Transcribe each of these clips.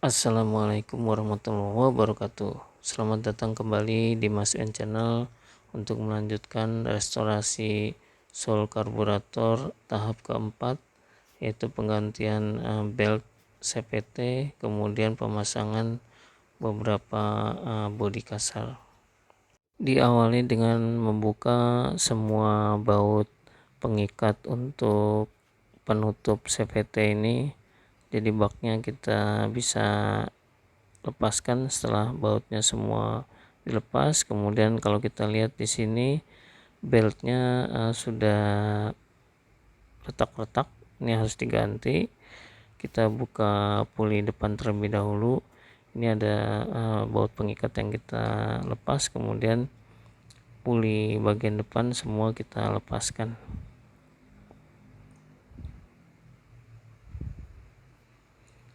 Assalamualaikum warahmatullahi wabarakatuh. Selamat datang kembali di Mas N Channel untuk melanjutkan restorasi sol karburator tahap keempat, yaitu penggantian belt CVT, kemudian pemasangan beberapa bodi kasar. Diawali dengan membuka semua baut pengikat untuk penutup CVT ini. Jadi baknya kita bisa lepaskan setelah bautnya semua dilepas. Kemudian kalau kita lihat di sini beltnya sudah retak-retak, ini harus diganti. Kita buka puli depan terlebih dahulu. Ini ada baut pengikat yang kita lepas, kemudian puli bagian depan semua kita lepaskan.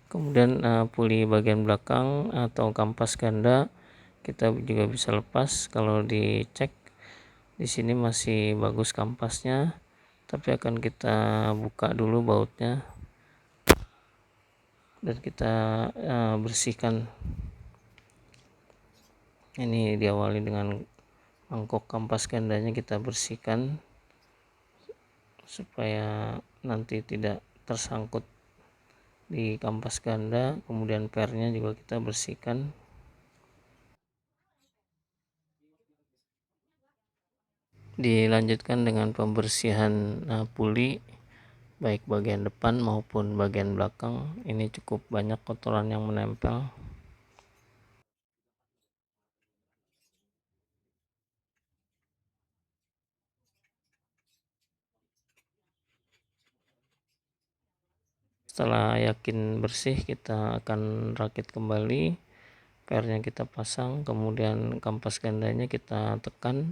Kemudian puli bagian belakang atau kampas ganda kita juga bisa lepas. Kalau dicek di sini masih bagus kampasnya, tapi akan kita buka dulu bautnya dan kita bersihkan. Ini diawali dengan mangkok kampas gandanya kita bersihkan supaya nanti tidak tersangkut di kampas ganda. Kemudian pernya juga kita bersihkan. Dilanjutkan dengan pembersihan puli baik bagian depan maupun bagian belakang. Ini cukup banyak kotoran yang menempel. Setelah yakin bersih, kita akan rakit kembali, pernya kita pasang, kemudian kampas gandanya kita tekan,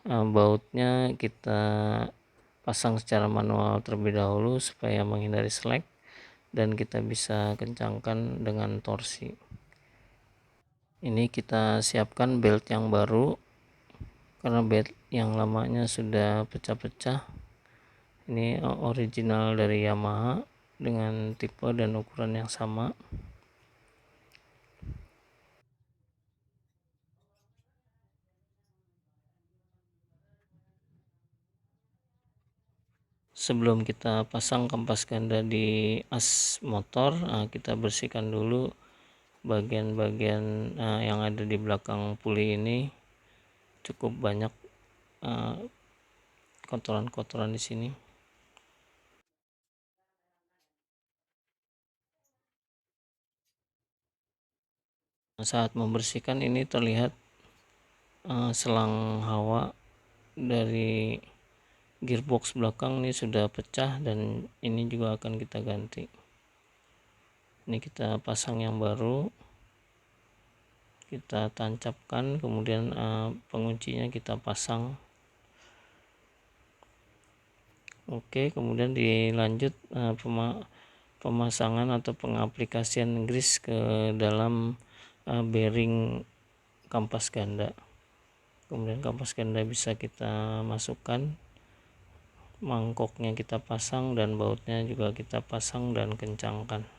bautnya kita pasang secara manual terlebih dahulu supaya menghindari selek, dan kita bisa kencangkan dengan torsi. Ini kita siapkan belt yang baru karena belt yang lamanya sudah pecah-pecah. Ini original dari Yamaha dengan tipe dan ukuran yang sama. Sebelum kita pasang kampas ganda di as motor, kita bersihkan dulu bagian-bagian yang ada di belakang puli ini. Cukup banyak kotoran-kotoran di sini. Saat membersihkan ini terlihat selang hawa dari gearbox belakang ini sudah pecah, dan ini juga akan kita ganti. Ini kita pasang yang baru, kita tancapkan, kemudian penguncinya kita pasang. Oke, kemudian dilanjut pemasangan atau pengaplikasian grease ke dalam bearing kampas ganda. Kemudian kampas ganda bisa kita masukkan, mangkoknya kita pasang, dan bautnya juga kita pasang dan kencangkan.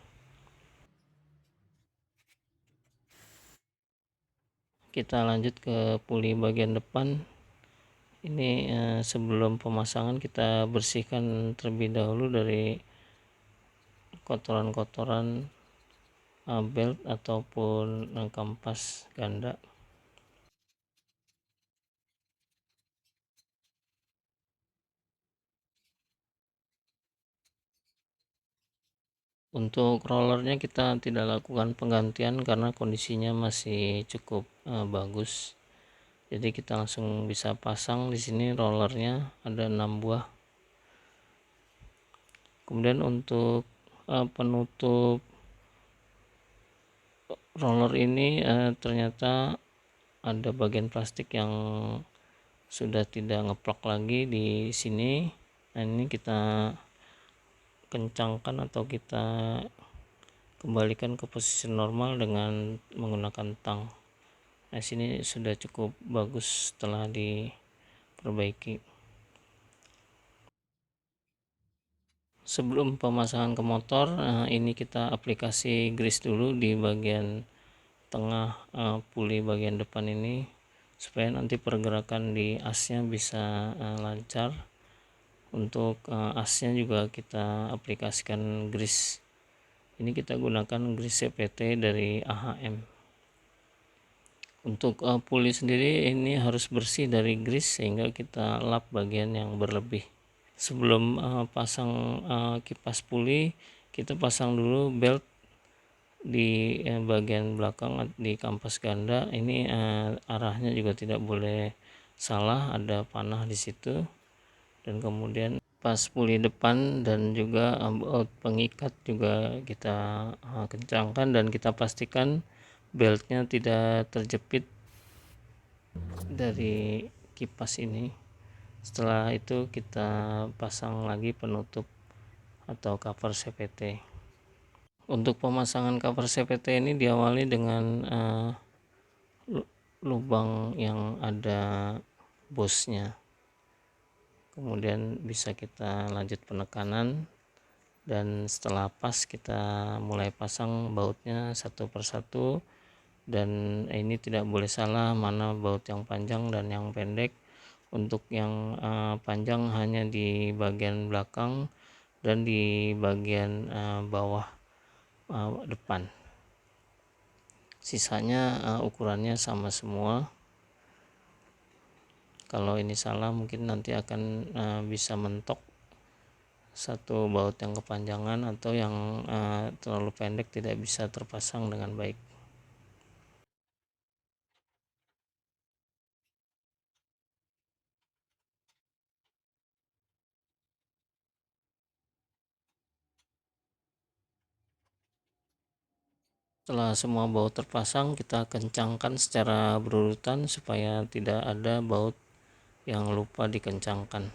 Kita lanjut ke puli bagian depan. Ini sebelum pemasangan kita bersihkan terlebih dahulu dari kotoran-kotoran belt ataupun kampas ganda. Untuk rollernya kita tidak lakukan penggantian karena kondisinya masih cukup bagus. Jadi kita langsung bisa pasang. Di sini rollernya ada 6 buah. Kemudian untuk penutup roller ini ternyata ada bagian plastik yang sudah tidak ngeplak lagi di sini. Nah, ini kita kencangkan atau kita kembalikan ke posisi normal dengan menggunakan tang. Nah, sini sudah cukup bagus setelah diperbaiki. Sebelum pemasangan ke motor, ini kita aplikasi grease dulu di bagian tengah puli bagian depan ini, supaya nanti pergerakan di asnya bisa lancar. Untuk asnya juga kita aplikasikan grease. Ini kita gunakan grease CVT dari AHM. Untuk puli sendiri ini harus bersih dari grease, sehingga kita lap bagian yang berlebih. Sebelum pasang kipas puli, kita pasang dulu belt di bagian belakang di kampas ganda. Ini arahnya juga tidak boleh salah, ada panah di situ. Dan kemudian pas puli depan dan juga baut pengikat juga kita kencangkan, dan kita pastikan beltnya tidak terjepit dari kipas ini. Setelah itu kita pasang lagi penutup atau cover CVT. Untuk pemasangan cover CVT ini diawali dengan lubang yang ada bosnya, kemudian bisa kita lanjut penekanan, dan setelah pas kita mulai pasang bautnya satu persatu. Dan ini tidak boleh salah mana baut yang panjang dan yang pendek. Untuk yang panjang hanya di bagian belakang dan di bagian bawah depan, sisanya ukurannya sama semua. Kalau ini salah mungkin nanti akan bisa mentok satu baut yang kepanjangan, atau yang terlalu pendek tidak bisa terpasang dengan baik. Setelah semua baut terpasang, kita kencangkan secara berurutan supaya tidak ada baut yang lupa dikencangkan.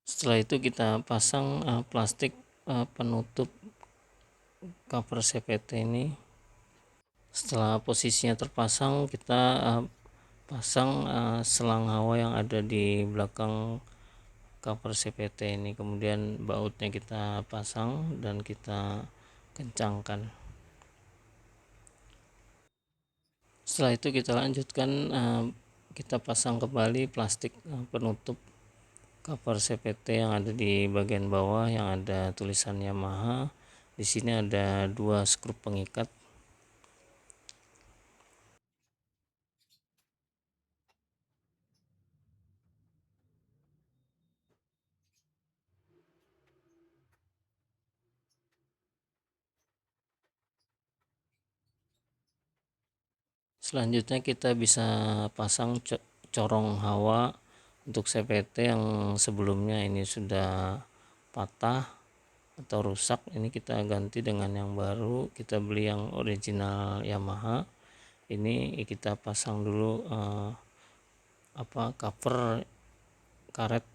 Setelah itu kita pasang plastik penutup cover CVT ini. Setelah posisinya terpasang, kita pasang selang hawa yang ada di belakang cover CVT ini. Kemudian bautnya kita pasang dan kita kencangkan. Setelah itu kita lanjutkan, kita pasang kembali plastik penutup cover CVT yang ada di bagian bawah yang ada tulisan Yamaha. Di sini ada 2 skrup pengikat. Selanjutnya kita bisa pasang corong hawa untuk CVT yang sebelumnya ini sudah patah atau rusak. Ini kita ganti dengan yang baru, kita beli yang original Yamaha. Ini kita pasang dulu cover karet.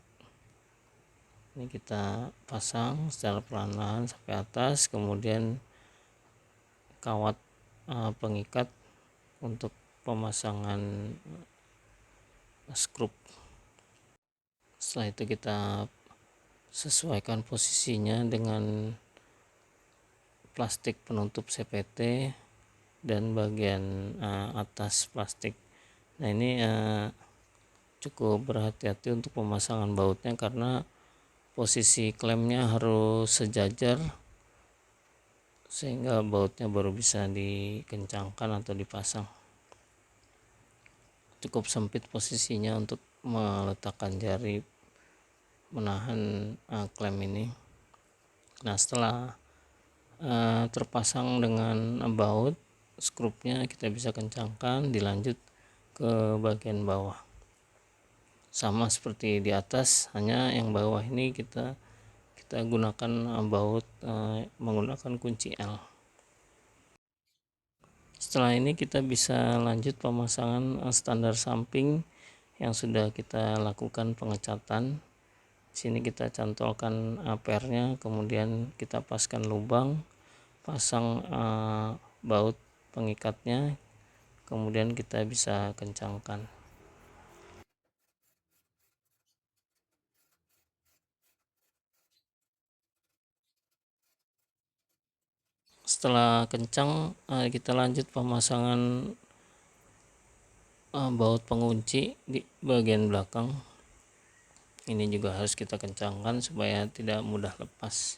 Ini kita pasang secara pelan-pelan sampai atas, kemudian kawat pengikat untuk pemasangan skrup. Setelah itu kita sesuaikan posisinya dengan plastik penutup CVT dan bagian atas plastik. Nah, ini cukup berhati-hati untuk pemasangan bautnya, karena posisi klemnya harus sejajar sehingga bautnya baru bisa dikencangkan atau dipasang. Cukup sempit posisinya untuk meletakkan jari menahan klem ini. Nah, setelah terpasang dengan baut, skrupnya kita bisa kencangkan, dilanjut ke bagian bawah. Sama seperti di atas, hanya yang bawah ini kita gunakan baut menggunakan kunci L. Setelah ini kita bisa lanjut pemasangan standar samping yang sudah kita lakukan pengecatan. Sini kita cantolkan pernya, kemudian kita paskan lubang, pasang baut pengikatnya, kemudian kita bisa kencangkan. Setelah kencang, kita lanjut pemasangan baut pengunci di bagian belakang. Ini juga harus kita kencangkan supaya tidak mudah lepas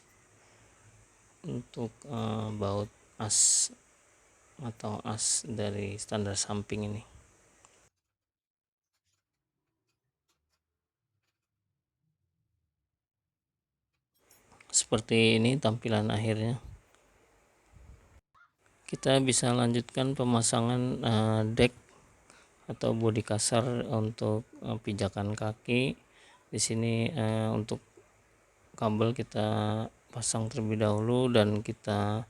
untuk baut as atau as dari standar samping ini. Seperti ini tampilan akhirnya. Kita bisa lanjutkan pemasangan deck atau bodi kasar untuk pijakan kaki. Di sini untuk kabel kita pasang terlebih dahulu dan kita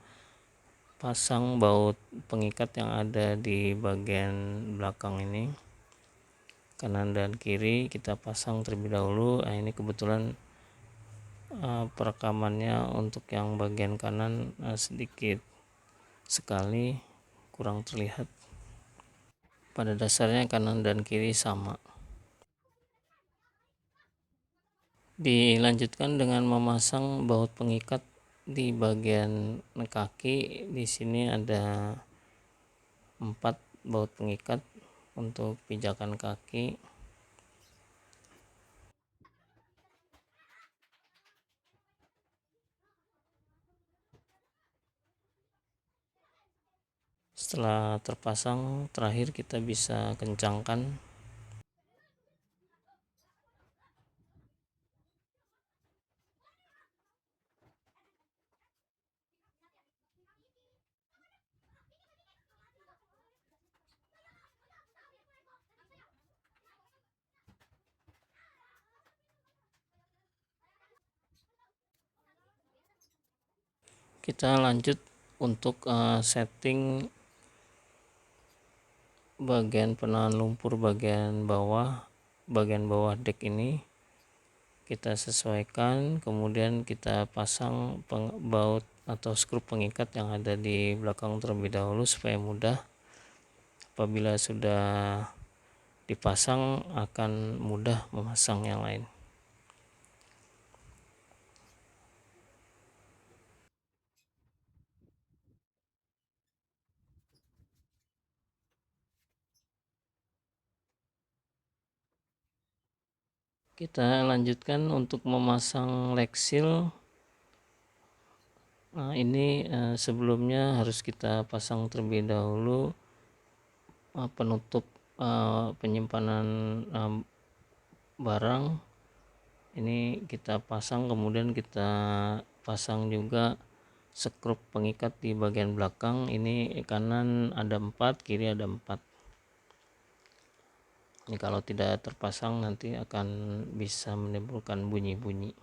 pasang baut pengikat yang ada di bagian belakang ini, kanan dan kiri kita pasang terlebih dahulu. Ini kebetulan perekamannya untuk yang bagian kanan sedikit sekali kurang terlihat. Pada dasarnya kanan dan kiri sama. Dilanjutkan dengan memasang baut pengikat di bagian kaki. Di sini ada 4 baut pengikat untuk pijakan kaki. Setelah terpasang, terakhir kita bisa kencangkan. Kita lanjut untuk setting bagian penahan lumpur bagian bawah deck ini. Kita sesuaikan, kemudian kita pasang baut atau skrup pengikat yang ada di belakang terlebih dahulu supaya mudah. Apabila sudah dipasang akan mudah memasang yang lain. Kita lanjutkan untuk memasang leg seal. Ini sebelumnya harus kita pasang terlebih dahulu penutup penyimpanan barang. Ini kita pasang, kemudian kita pasang juga skrup pengikat di bagian belakang. Ini kanan ada 4, kiri ada 4. Ini kalau tidak terpasang nanti akan bisa menimbulkan bunyi-bunyi.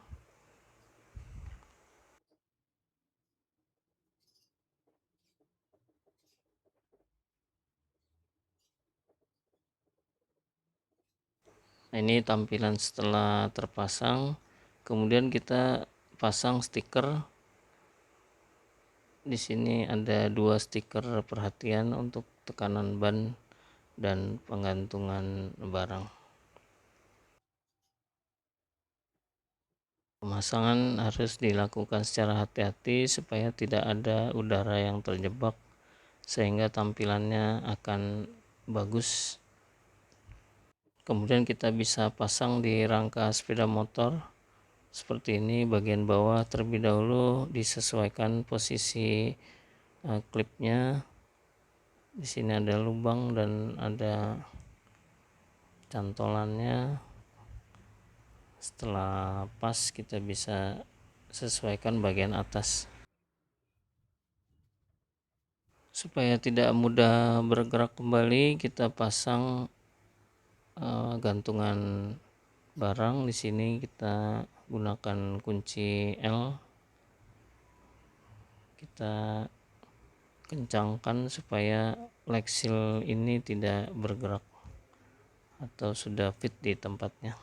Ini tampilan setelah terpasang. Kemudian kita pasang stiker. Di sini ada 2 stiker perhatian untuk tekanan ban dan penggantungan barang. Pemasangan harus dilakukan secara hati-hati supaya tidak ada udara yang terjebak sehingga tampilannya akan bagus. Kemudian kita bisa pasang di rangka sepeda motor seperti ini. Bagian bawah terlebih dahulu disesuaikan posisi klipnya. Di sini ada lubang dan ada cantolannya. Setelah pas kita bisa sesuaikan bagian atas supaya tidak mudah bergerak kembali. Kita pasang gantungan barang. Di sini kita gunakan kunci L. Kita kencangkan supaya leg seal ini tidak bergerak atau sudah fit di tempatnya.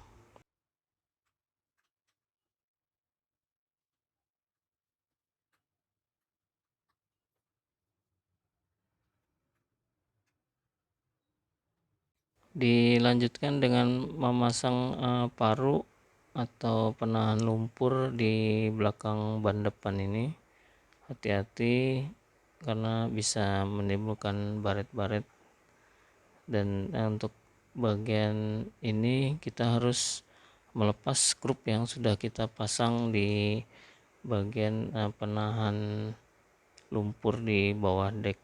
Dilanjutkan dengan memasang paru atau penahan lumpur di belakang ban depan ini. Hati-hati karena bisa menimbulkan baret-baret, dan untuk bagian ini kita harus melepas skrup yang sudah kita pasang di bagian penahan lumpur di bawah dek,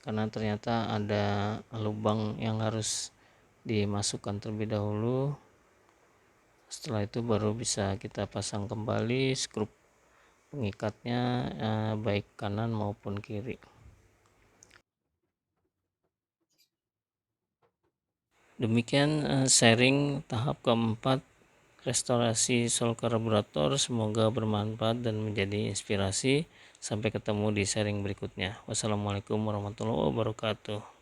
karena ternyata ada lubang yang harus dimasukkan terlebih dahulu. Setelah itu baru bisa kita pasang kembali skrup pengikatnya, baik kanan maupun kiri. Demikian sharing tahap keempat restorasi sol karburator. Semoga bermanfaat dan menjadi inspirasi. Sampai ketemu di sharing berikutnya. Wassalamualaikum warahmatullahi wabarakatuh.